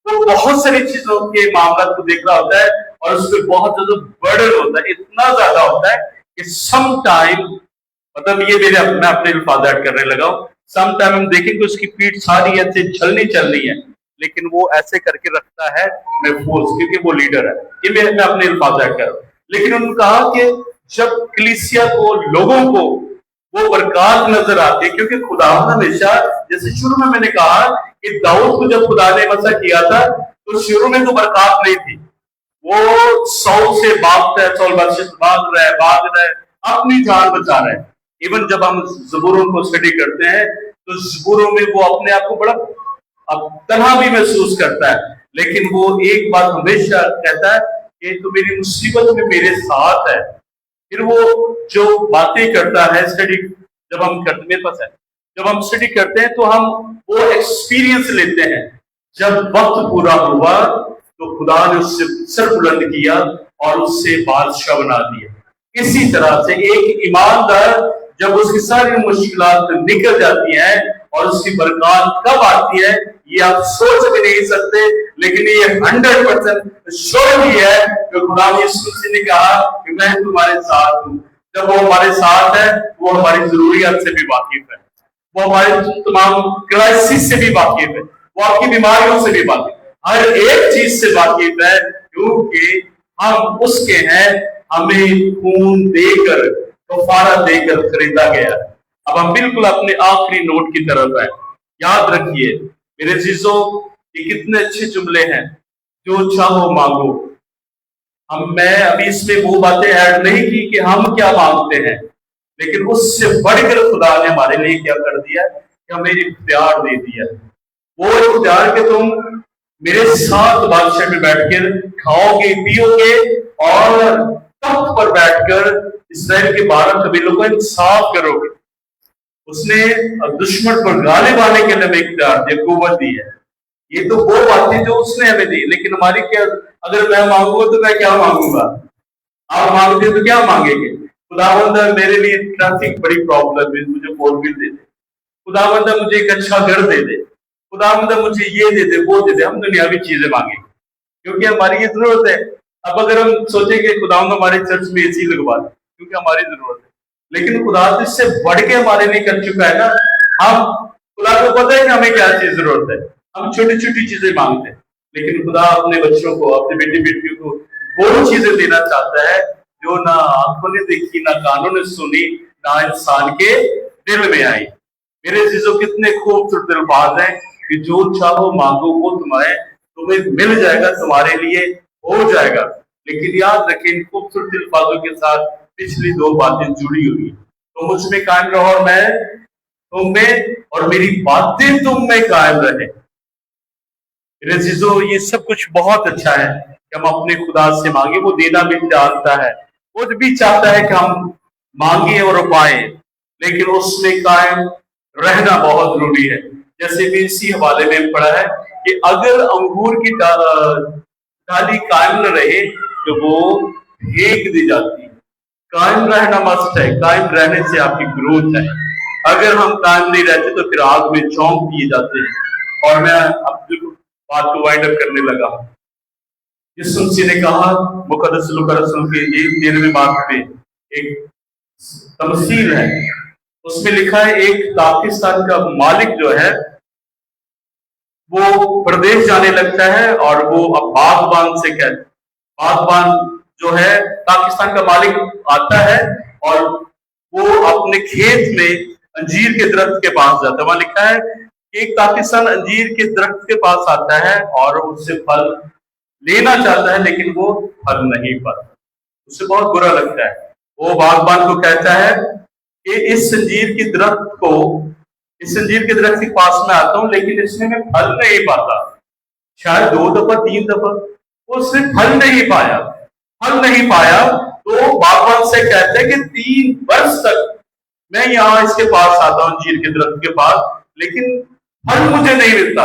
वो बहुत सारी चीजों के मामला को देख रहा होता है, और उस पर बहुत ज्यादा बर्डन होता है, इतना ज्यादा होता है कि सम टाइम, मतलब ये मैं अपने अल्फाज ऐड करने लगा हूं, सम टाइम हम देखेंगे उसकी पीठ सारी ऐसे छलनी चल रही है, लेकिन वो ऐसे करके रखता है महफूज, क्योंकि वो लीडर है। ये मैं अपने अल्फाज ऐड कर रहा हूं। लेकिन उन्होंने कहा कि जब कलीसिया को, लोगों को वो बरकत नजर आती है, क्योंकि खुदा हमेशा, जैसे शुरू में मैंने कहा कि दाऊद को जब खुदा ने मसा किया था तो शुरू में तो बरकत नहीं थी, वो सौल से भागता है, सौल बर्शिश भाग रहा है, अपनी जान बचा रहा है। इवन जब हम ज़बूरों को स्टडी करते हैं तो ज़बूरों में वो अपने आप को बड़ा तन्हा भी महसूस करता है, लेकिन वो एक बात हमेशा कहता है कि तो मेरी मुसीबत में मेरे साथ है, फिर वो जो बातें करता है, स्टडी जब हम करते, मेरे पास है, जब हम स्टडी करते हैं तो हम वो एक्सपीरियंस लेते हैं। जब वक्त पूरा हुआ तो खुदा ने उससे सर बुलंद किया और उससे बादशाह बना दिया। इसी तरह से एक ईमानदार जब उसकी सारी मुश्किलात निकल जाती हैं और उसकी बरकत कब आती है ये आप सोच भी नहीं सकते, लेकिन ये 100% श्योर भी है कि खुदा यीशु मसीह ने कहा कि मैं तुम्हारे साथ हूँ। जब वो हमारे साथ है वो हमारी जरूरियत से भी वाकिफ है, वो हमारे तमाम क्राइसिस से भी वाकिफ है, वो आपकी बीमारियों से भी वाकिफ है, हर एक चीज से वाकिफ है, क्योंकि हम उसके हैं। हमें खून देकर, कफारा देकर खरीदा गया। अब हम बिल्कुल अपने आखिरी नोट की तरफ है। याद रखिए मेरे अजीजों, ये कितने अच्छे जुमले हैं, जो चाहो मांगो। मैं अभी इसमें वो बातें ऐड नहीं की कि हम क्या मांगते हैं, लेकिन उससे बढ़कर खुदा ने हमारे लिए क्या कर दिया कि हमें इख्तियार दे दिया। वो इख्तियार के तुम मेरे साथ बादशाह में बैठकर खाओगे पियोगे और तख्त पर बैठकर इस्राएल के 12 कबीलों को इंसाफ करोगे। उसने दुश्मन पर गालिब आने के लिए हमें इख्तियार दिया, कुव्वत दी है। ये तो वो बातें जो उसने हमें दी, लेकिन हमारी क्या, अगर मैं मांगूंगा तो मैं क्या मांगूंगा? आप मांगते तो क्या मांगेंगे? खुदावंद मेरे लिए ट्रैफिक बड़ी प्रॉब्लम है, मुझे 4 व्हील दे दे। खुदावंद मुझे एक अच्छा घर दे दे। खुदावंद मुझे ये दे दे वो दे दे। हम दुनियावी चीजें मांगेंगे क्योंकि हमारी ये जरूरत है। अब अगर हम सोचेंगे खुदावंद हमारे चर्च में एसी लगवा दे क्योंकि हमारी जरूरत है, लेकिन खुदा तो इससे बढ़ के हमारे लिए कर चुका है ना। हम खुदा को पता है कि हमें क्या चीज जरूरत है, हम छोटी छोटी चीजें मांगते हैं, लेकिन खुदा अपने बच्चों को, अपने बेटी बेटियों को वो चीजें देना चाहता है जो ना आंखों ने देखी, ना कानों ने सुनी, ना इंसान के दिल में आई। मेरे चीजों कितने खूबसूरत अल्फाज हैं कि जो चाहो मांगो वो तुम्हें मिल जाएगा, तुम्हारे लिए हो जाएगा। लेकिन याद रखें इन खूबसूरत अल्फाजों के साथ पिछली 2 बातें जुड़ी हुई। तो मुझ में कायम रहो और मैं तुम में, और मेरी बातें तुम में कायम रहे। मेरे अजीजों, ये सब कुछ बहुत अच्छा है कि हम अपने खुदा से मांगे, वो देना भी चाहता है, वो भी चाहता है कि हम मांगे और पाए, लेकिन उसमें कायम रहना बहुत जरूरी है। जैसे भी इसी हवाले में पढ़ा है कि अगर अंगूर की डाली कायम न रहे तो वो फेंक दी जाती है। कायम रहना मस्ट है, कायम रहने से आपकी ग्रोथ है। अगर हम कायम नहीं रहते तो फिर आग में चौंक दिए जाते हैं। और मैं अब बात को वाइंड अप करने लगा। यीशु मसीह ने कहा मुकद्दस लूका रसूल के 13वें बाब में एक तमसील है, उसमें लिखा है एक पाकिस्तान का मालिक जो है वो प्रदेश जाने लगता है और वो अब बागबान से कहता, बागबान जो है पाकिस्तान का मालिक आता है और वो अपने खेत में अंजीर के दरख्त के पास जाता है। वहां लिखा है कि एक पाकिस्तान अंजीर के दरख्त के पास आता है और उससे फल लेना चाहता है, लेकिन वो फल नहीं पाता, उसे बहुत बुरा लगता है। वो बागबान को कहता है कि इस अंजीर के दरख्त के पास में आता हूं, लेकिन इसमें मैं फल नहीं पाता। शायद 2 दफा 3 दफा उसने फल नहीं पाया। तो बागबान से कहते हैं कि 3 वर्ष तक मैं यहाँ इसके पास आता हूँ, अंजीर के दरख्त के पास, लेकिन फल मुझे नहीं मिलता।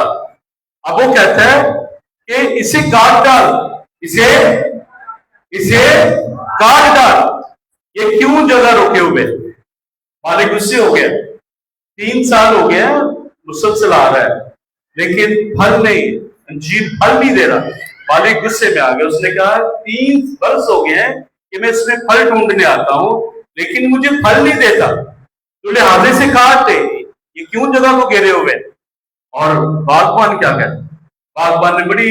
अब वो कहता है कि इसे काट डाल, इसे काट डाल, ये क्यों जगह रोके हुए? मालिक गुस्से हो गया। 3 साल हो गया मुसलसल आ रहा है, लेकिन फल नहीं, अंजीर फल नहीं दे रहा। मालिक गुस्से में आ गया। उसने कहा 3 वर्ष हो गए हैं कि मैं इसमें फल ढूंढने आता हूं, लेकिन मुझे फल नहीं देता, तो लिहाजे से काट दे, ये क्यों जगह को घेरे हुए? और बागबान क्या कहता? बागबान ने बड़ी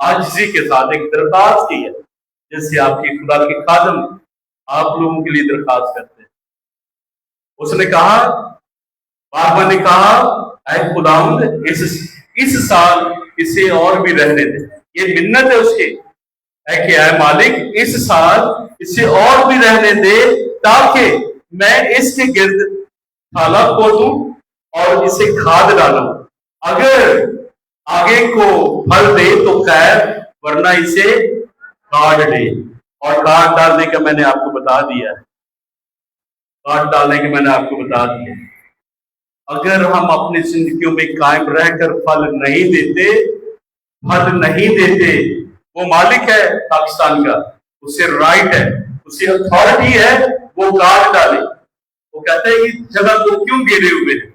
आजिज़ी के साथ एक दरखास्त की है, जैसे आपकी खुदा के खादम आप लोगों के लिए दरखास्त करते हैं। उसने कहा, बागबान ने कहा, ऐ खुदावंद इस साल इसे और भी रहने दे। ये मिन्नत है उसकी, है कि ऐ मालिक इस साल इसे और भी रहने दे, ताकि मैं इसके गिर्द थाला खोदूं और इसे खाद डालूं। अगर आगे को फल दे तो खैर, वरना इसे काट दे। और काट डालने का मैंने आपको बता दिया है, काट डालने के मैंने आपको बता दिया। अगर हम अपनी जिंदगियों में कायम रहकर फल नहीं देते, वो मालिक है पाकिस्तान का, उसे राइट है, उसे अथॉरिटी है, वो काट डाले। वो कहते हैं कि जगह को क्यों घेरे हुए हैं,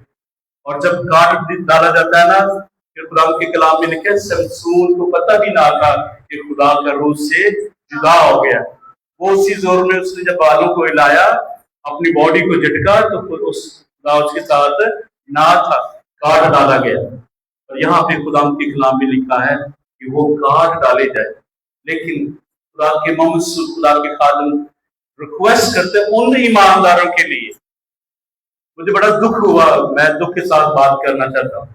और जब काट डाला जाता है ना, फिर खुदा के कलाम में लिखा है शमसून को पता भी ना था कि खुदा का रूह से जुदा हो गया। वो उसी जोर में उसने जब बालों को हिलाया, अपनी बॉडी को झटका, तो फिर उस खुदा उसके साथ ना था, काट डाला गया। और यहाँ पे खुदा के कलाम में लिखा है कि वो काट डाले जाए। लेकिन खुदा के ममसूद, खुदा के खादिम रिक्वेस्ट करते उन ईमानदारों के लिए। मुझे बड़ा दुख हुआ, मैं दुख के साथ बात करना चाहता हूँ।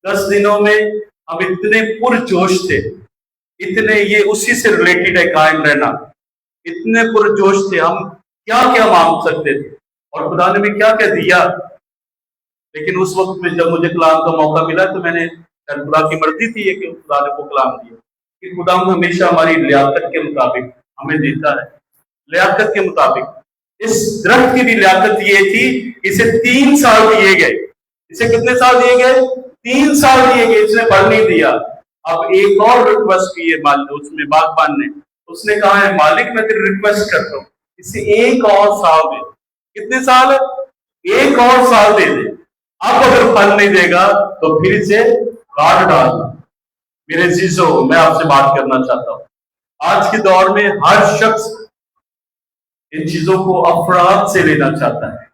10 दिनों में हम इतने पुरजोश थे, इतने, ये उसी से रिलेटेड है कायम रहना, इतने पुरजोश थे, हम क्या क्या मांग सकते थे और खुदा ने भी क्या क्या दिया। लेकिन उस वक्त में जब मुझे कलाम का मौका मिला तो मैंने, खुदा की मर्जी थी कि खुदा ने वो कलाम दिया कि खुदा हमेशा हमारी लियाकत के मुताबिक हमें देता है, लियाकत के मुताबिक। इस दरख्त की भी लियाकत ये थी, इसे 3 साल दिए गए। इसे कितने साल दिए गए? 3 साल दिए गए, इसने बढ़ नहीं दिया। अब एक और रिक्वेस्ट की है उसमें बागबान ने, उसने कहा है मालिक मैं तेरी रिक्वेस्ट करता हूँ, इसे 1 और साल दे। कितने साल? 1 और साल दे दे। अब अगर फल नहीं देगा तो फिर इसे काट डाल। मेरे जीजो, मैं आपसे बात करना चाहता हूँ, आज के दौर में हर शख्स इन चीजों को अफराद से लेना चाहता है।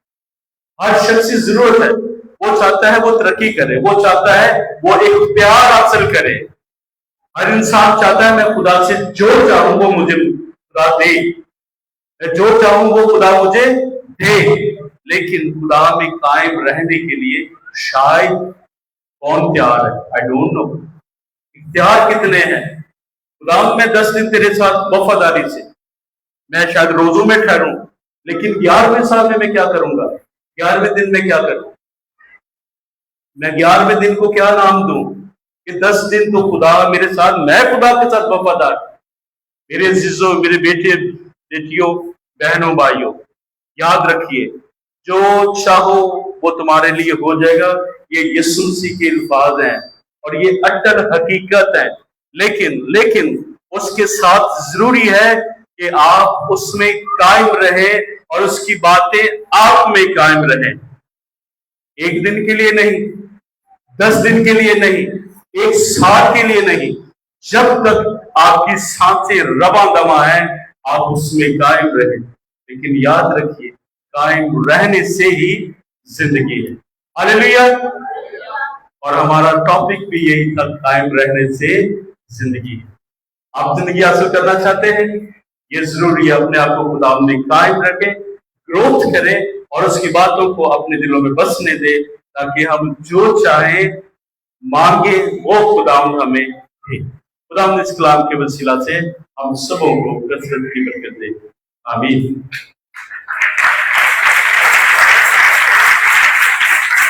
हर शख्स की जरूरत है, वो चाहता है वो तरक्की करे, वो चाहता है वो एक प्यार हासिल करे। हर इंसान चाहता है मैं खुदा से जो चाहूं वो मुझे खुदा दे, मैं जो चाहूं वो खुदा मुझे दे। लेकिन खुदा में कायम रहने के लिए शायद कौन तैयार है? I don't know. इख्तियार कितने हैं? खुदा मैं 10 दिन तेरे साथ वफादारी से, मैं शायद रोजों में ठहरूं, लेकिन 11वें साल में मैं क्या करूंगा? 11वें दिन में क्या करूं? मैं 11वें दिन को क्या नाम दूं कि 10 दिन तो खुदा मेरे साथ, मैं खुदा के साथ वफादार। मेरे अजीजों, मेरे बेटे बेटियों, बहनों, भाइयों, याद रखिए जो चाहो वो तुम्हारे लिए हो जाएगा। ये यीशु मसीह के अल्फाज हैं और ये अटल हकीकत है। लेकिन उसके साथ जरूरी है कि आप उसमें कायम रहे और उसकी बातें आप में कायम रहे। 1 दिन के लिए नहीं, 10 दिन के लिए नहीं, 1 साल के लिए नहीं, जब तक आपकी सांसें रवा दवा है आप उसमें कायम रहे। लेकिन याद रखिए कायम रहने से ही जिंदगी है। हालेलुया। और हमारा टॉपिक भी यही था, कायम रहने से जिंदगी है। आप जिंदगी हासिल करना चाहते हैं, ये जरूरी है अपने आप को खुदा में कायम रखें, ग्रोथ करें और उसकी बातों को अपने दिलों में बसने दें, ताकि हम जो चाहें मांगे वो खुदा हमें दे। खुदा इस कलाम के वसीला से हम सबों को कसरत की बरकत दे। आमीन।